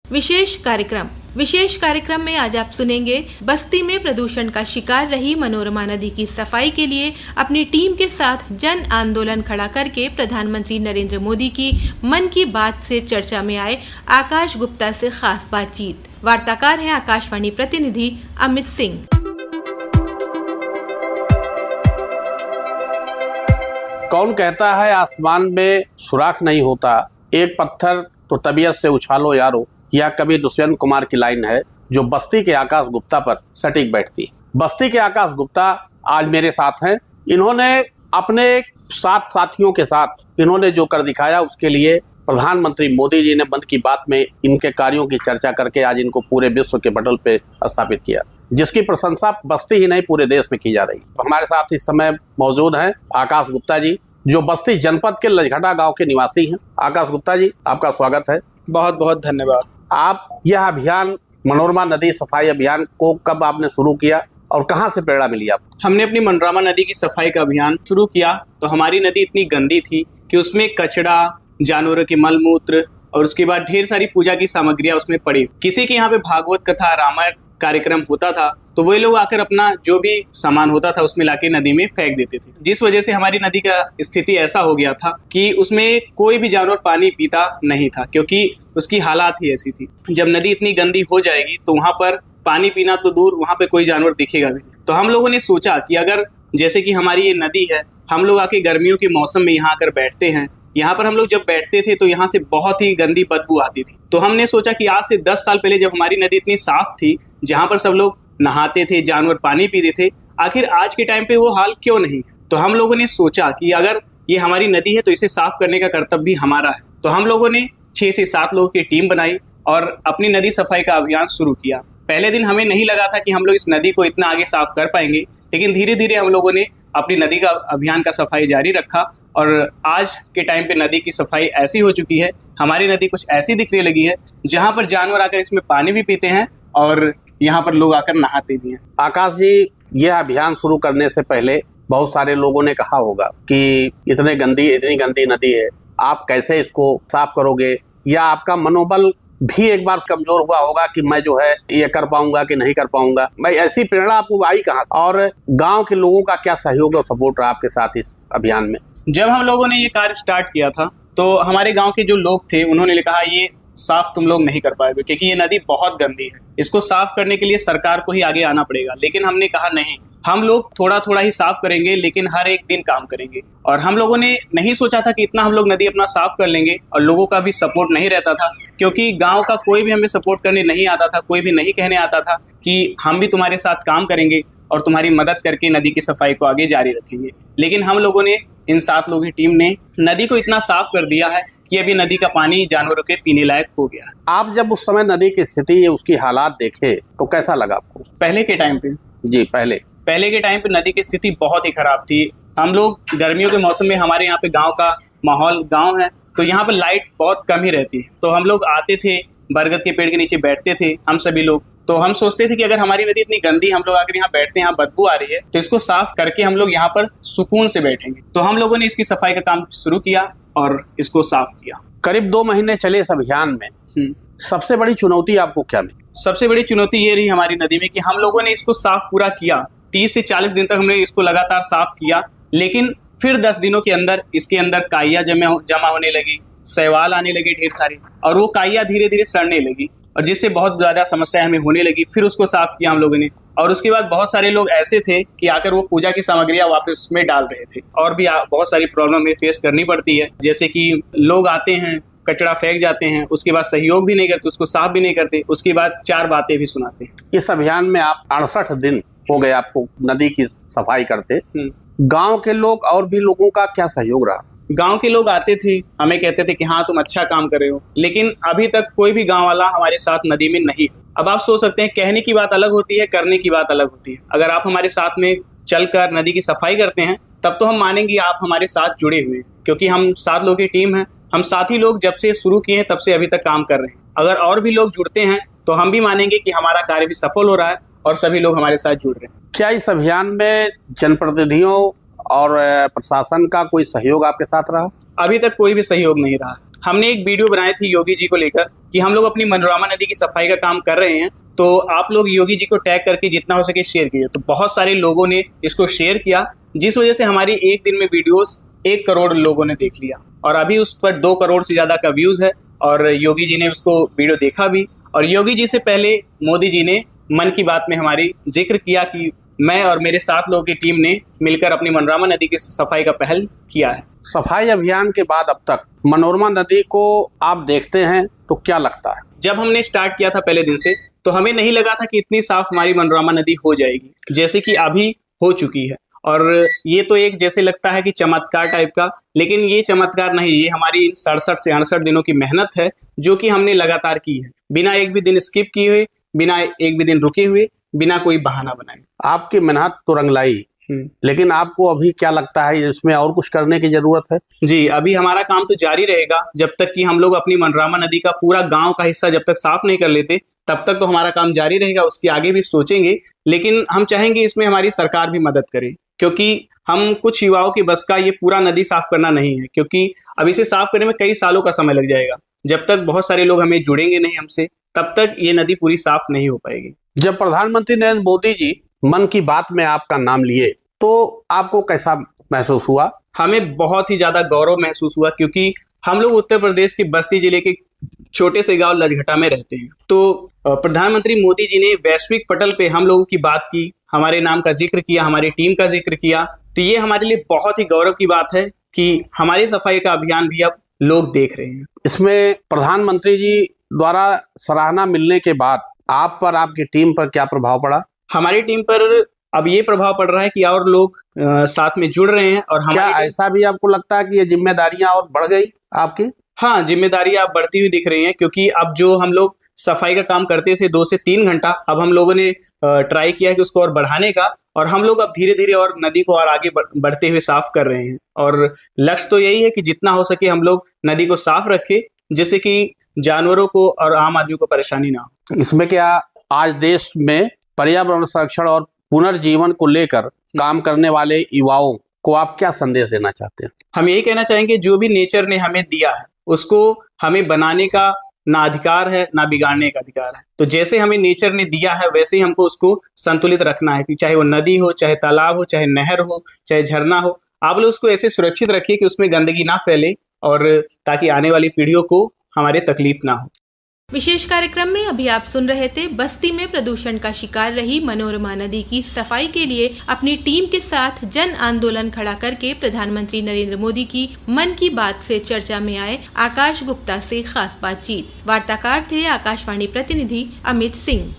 विशेष कार्यक्रम में आज आप सुनेंगे बस्ती में प्रदूषण का शिकार रही मनोरमा नदी की सफाई के लिए अपनी टीम के साथ जन आंदोलन खड़ा करके प्रधानमंत्री नरेंद्र मोदी की मन की बात से चर्चा में आए आकाश गुप्ता से खास बातचीत। वार्ताकार हैं आकाशवाणी प्रतिनिधि अमित सिंह। कौन कहता है आसमान में सुराख नहीं होता, एक पत्थर तो तबीयत से उछालो यारो, यह कवि दुष्यंत कुमार की लाइन है जो बस्ती के आकाश गुप्ता पर सटीक बैठती है। बस्ती के आकाश गुप्ता आज मेरे साथ हैं। इन्होंने अपने 7 साथियों के साथ इन्होंने जो कर दिखाया उसके लिए प्रधानमंत्री मोदी जी ने मन की बात में इनके कार्यों की चर्चा करके आज इनको पूरे विश्व के पटल पे स्थापित किया, जिसकी प्रशंसा बस्ती ही नहीं पूरे देश में की जा रही। हमारे साथ इस समय मौजूद हैं आकाश गुप्ता जी, जो बस्ती जनपद के लजघटा गांव के निवासी हैं। आकाश गुप्ता जी, आपका स्वागत है। बहुत बहुत धन्यवाद। आप यह अभियान मनोरमा नदी सफाई अभियान को कब आपने शुरू किया और कहां से प्रेरणा मिली आपको? हमने अपनी मनोरमा नदी की सफाई का अभियान शुरू किया तो हमारी नदी इतनी गंदी थी कि उसमें कचरा, जानवरों के मल मूत्र और उसके बाद ढेर सारी पूजा की सामग्रियां उसमें पड़ी। किसी के यहाँ पे भागवत कथा, रामायण कार्यक्रम होता था तो वही लोग आकर अपना जो भी सामान होता था उसमें लाके नदी में फेंक देते थे, जिस वजह से हमारी नदी का स्थिति ऐसा हो गया था कि उसमें कोई भी जानवर पानी पीता नहीं था, क्योंकि उसकी हालात ही ऐसी थी। जब नदी इतनी गंदी हो जाएगी तो वहां पर पानी पीना तो दूर, वहां पे कोई जानवर दिखेगा भी नहीं। तो हम लोगों ने सोचा कि अगर जैसे कि हमारी ये नदी है, हम लोग आके गर्मियों के मौसम में यहाँ आकर बैठते हैं, यहाँ पर हम लोग जब बैठते थे तो यहाँ से बहुत ही गंदी बदबू आती थी। तो हमने सोचा कि आज से 10 साल पहले जब हमारी नदी इतनी साफ थी, जहाँ पर सब लोग नहाते थे, जानवर पानी पीते थे, आखिर आज के टाइम पे वो हाल क्यों नहीं है। तो हम लोगों ने सोचा कि अगर ये हमारी नदी है तो इसे साफ करने का कर्तव्य भी हमारा है। तो हम लोगों ने 6 से 7 लोगों की टीम बनाई और अपनी नदी सफाई का अभियान शुरू किया। पहले दिन हमें नहीं लगा था कि हम लोग इस नदी को इतना आगे साफ कर पाएंगे, लेकिन धीरे धीरे हम लोगों ने अपनी नदी का अभियान का सफाई जारी रखा और आज के टाइम पे नदी की सफाई ऐसी हो चुकी है, हमारी नदी कुछ ऐसी दिखने लगी है जहां पर जानवर आकर इसमें पानी भी पीते हैं और यहाँ पर लोग आकर नहाते भी हैं। आकाश जी, यह अभियान शुरू करने से पहले बहुत सारे लोगों ने कहा होगा कि इतनी गंदी नदी है, आप कैसे इसको साफ करोगे, या आपका मनोबल भी एक बार कमजोर हुआ होगा कि मैं जो है ये कर पाऊंगा कि नहीं कर पाऊंगा। मैं ऐसी प्रेरणा आपको आई कहाँ, और गांव के लोगों का क्या सहयोग और सपोर्ट रहा आपके साथ इस अभियान में? जब हम लोगों ने ये कार्य स्टार्ट किया था तो हमारे गांव के जो लोग थे उन्होंने कहा ये साफ तुम लोग नहीं कर पाएंगे, क्योंकि ये नदी बहुत गंदी है, इसको साफ करने के लिए सरकार को ही आगे आना पड़ेगा। लेकिन हमने कहा नहीं, हम लोग थोड़ा थोड़ा ही साफ करेंगे, लेकिन हर एक दिन काम करेंगे। और हम लोगों ने नहीं सोचा था कि इतना हम लोग नदी अपना साफ कर लेंगे, और लोगों का भी सपोर्ट नहीं रहता था, क्योंकि गांव का कोई भी हमें सपोर्ट करने नहीं आता था, कोई भी नहीं कहने आता था कि हम भी तुम्हारे साथ काम करेंगे और तुम्हारी मदद करके नदी की सफाई को आगे जारी रखेंगे। लेकिन हम लोगों ने, इन 7 लोगों की टीम ने नदी को इतना साफ कर दिया है कि अभी नदी का पानी जानवरों के पीने लायक हो गया है। आप जब उस समय नदी की स्थिति, उसकी हालात देखे तो कैसा लगा आपको? पहले के टाइम पे जी, पहले के टाइम पे नदी की स्थिति बहुत ही खराब थी। हम लोग गर्मियों के मौसम में, हमारे यहाँ पे गांव का माहौल, गांव है तो यहाँ पर लाइट बहुत कम ही रहती है, तो हम लोग आते थे, बरगद के पेड़ के नीचे बैठते थे हम सभी लोग। तो हम सोचते थे कि अगर हमारी नदी इतनी गंदी, हम लोग आकर यहाँ बैठते हैं, यहाँ बदबू आ रही है, तो इसको साफ करके हम लोग यहाँ पर सुकून से बैठेंगे। तो हम लोगों ने इसकी सफाई का काम शुरू किया और इसको साफ किया। करीब 2 महीने चले इस अभियान में, सबसे बड़ी चुनौती आपको क्या मिली? सबसे बड़ी चुनौती ये रही हमारी नदी में कि हम लोगों ने इसको साफ पूरा किया, 30 से 40 दिन तक हमने इसको लगातार साफ किया, लेकिन फिर 10 दिनों के अंदर इसके अंदर काइया जमा होने लगी, शैवाल आने लगे ढेर सारी, और वो काइया धीरे धीरे सड़ने लगी, और जिससे बहुत ज्यादा समस्या हमें होने लगी। फिर उसको साफ किया हम लोगों ने, और उसके बाद बहुत सारे लोग ऐसे थे कि आकर वो पूजा की सामग्रियां वापस उसमें डाल रहे थे, और भी बहुत सारी प्रॉब्लम हमें फेस करनी पड़ती है। जैसे कि लोग आते हैं, कचरा फेंक जाते हैं, उसके बाद सहयोग भी नहीं करते, उसको साफ भी नहीं करते, उसके बाद 4 बातें भी सुनाते हैं। इस अभियान में आप 68 दिन हो गए आपको नदी की सफाई करते। गांव के लोग और भी लोगों का क्या सहयोग रहा? गांव के लोग आते थे, हमें कहते थे कि हाँ तुम अच्छा काम कर रहे हो, लेकिन अभी तक कोई भी गांव वाला हमारे साथ नदी में नहीं है। अब आप सोच सकते हैं, कहने की बात अलग होती है, करने की बात अलग होती है। अगर आप हमारे साथ में चलकर नदी की सफाई करते हैं तब तो हम मानेंगे आप हमारे साथ जुड़े हुए हैं, क्योंकि हम 7 लोगों की टीम है, हम साथी लोग जब से शुरू किए हैं तब से अभी तक काम कर रहे हैं। अगर और भी लोग जुड़ते हैं तो हम भी मानेंगे कि हमारा कार्य भी सफल हो रहा है और सभी लोग हमारे साथ जुड़ रहे हैं। क्या इस अभियान में जनप्रतिनिधियों और प्रशासन का कोई सहयोग आपके साथ रहा? अभी तक कोई भी सहयोग नहीं रहा। हमने एक वीडियो बनाई थी योगी जी को लेकर कि हम लोग अपनी मनोरमा नदी की सफाई का काम कर रहे हैं, तो आप लोग योगी जी को टैग करके जितना हो सके शेयर कीजिए। तो बहुत सारे लोगों ने इसको शेयर किया, जिस वजह से हमारी एक दिन में वीडियोस 1 करोड़ लोगों ने देख लिया और अभी उस पर 2 करोड़ से ज्यादा का व्यूज है और योगी जी ने उसको वीडियो देखा भी। और योगी जी से पहले मोदी जी ने मन की बात में हमारी जिक्र किया कि मैं और मेरे 7 लोगों की टीम ने मिलकर अपनी मनोरमा नदी की सफाई का पहल किया है। सफाई अभियान के बाद अब तक मनोरमा नदी को आप देखते हैं तो क्या लगता है? जब हमने स्टार्ट किया था पहले दिन से, तो हमें नहीं लगा था कि इतनी साफ हमारी मनोरमा नदी हो जाएगी जैसे कि अभी हो चुकी है। और ये तो एक जैसे लगता है कि चमत्कार टाइप का, लेकिन ये चमत्कार नहीं, ये हमारी 67 से 68 दिनों की मेहनत है जो कि हमने लगातार की है, बिना एक भी दिन स्किप किए हुए, बिना एक भी दिन रुके हुए, बिना कोई बहाना बनाए। आपकी मेहनत तो रंग लाई, लेकिन आपको अभी क्या लगता है इसमें और कुछ करने की जरूरत है? जी, अभी हमारा काम तो जारी रहेगा जब तक कि हम लोग अपनी मनोरमा नदी का पूरा गांव का हिस्सा जब तक साफ नहीं कर लेते, तब तक तो हमारा काम जारी रहेगा। उसके आगे भी सोचेंगे, लेकिन हम चाहेंगे इसमें हमारी सरकार भी मदद करे, क्योंकि हम कुछ युवाओं की बस का ये पूरा नदी साफ करना नहीं है, क्योंकि अब इसे साफ करने में कई सालों का समय लग जाएगा। जब तक बहुत सारे लोग हमें जुड़ेंगे नहीं हमसे, तब तक ये नदी पूरी साफ नहीं हो पाएगी। जब प्रधानमंत्री नरेंद्र मोदी जी मन की बात में आपका नाम लिए तो आपको कैसा महसूस हुआ? हमें बहुत ही ज्यादा गौरव महसूस हुआ, क्योंकि हम लोग उत्तर प्रदेश के बस्ती जिले के छोटे से गांव लजघटा में रहते हैं। तो प्रधानमंत्री मोदी जी ने वैश्विक पटल पे हम लोगों की बात की, हमारे नाम का जिक्र किया, हमारी टीम का जिक्र किया, तो ये हमारे लिए बहुत ही गौरव की बात है कि हमारी सफाई का अभियान भी अब लोग देख रहे हैं। इसमें प्रधानमंत्री जी द्वारा सराहना मिलने के बाद आप पर, आपकी टीम पर क्या प्रभाव पड़ा? हमारी टीम पर अब ये प्रभाव पड़ रहा है कि और लोग साथ में जुड़ रहे हैं। और क्या ऐसा भी आपको लगता है कि ये जिम्मेदारियां और बढ़ गई आपकी? हाँ, जिम्मेदारियां अब बढ़ती हुई दिख रही हैं, क्योंकि अब जो हम लोग सफाई का काम करते थे 2 से 3 घंटा, अब हम लोगों ने ट्राई किया है कि उसको और बढ़ाने का, और हम लोग अब धीरे धीरे और नदी को और आगे बढ़ते हुए साफ कर रहे हैं। और लक्ष्य तो यही है कि जितना हो सके हम लोग नदी को साफ रखें, जिससे कि जानवरों को और आम आदमी को परेशानी ना हो। इसमें क्या आज देश में पर्यावरण संरक्षण और पुनर्जीवन को लेकर काम करने वाले युवाओं को आप क्या संदेश देना चाहते हैं? हम यही कहना चाहेंगे, जो भी नेचर ने हमें दिया है उसको हमें बनाने का ना अधिकार है ना बिगाड़ने का अधिकार है। तो जैसे हमें नेचर ने दिया है वैसे ही हमको उसको संतुलित रखना है, कि चाहे वो नदी हो, चाहे तालाब हो, चाहे नहर हो, चाहे झरना हो, आप लोग उसको ऐसे सुरक्षित रखिए कि उसमें गंदगी ना फैले, और ताकि आने वाली पीढ़ियों को हमारे तकलीफ ना हो। विशेष कार्यक्रम में अभी आप सुन रहे थे बस्ती में प्रदूषण का शिकार रही मनोरमा नदी की सफाई के लिए अपनी टीम के साथ जन आंदोलन खड़ा करके प्रधानमंत्री नरेंद्र मोदी की मन की बात से चर्चा में आए आकाश गुप्ता से खास बातचीत। वार्ताकार थे आकाशवाणी प्रतिनिधि अमित सिंह।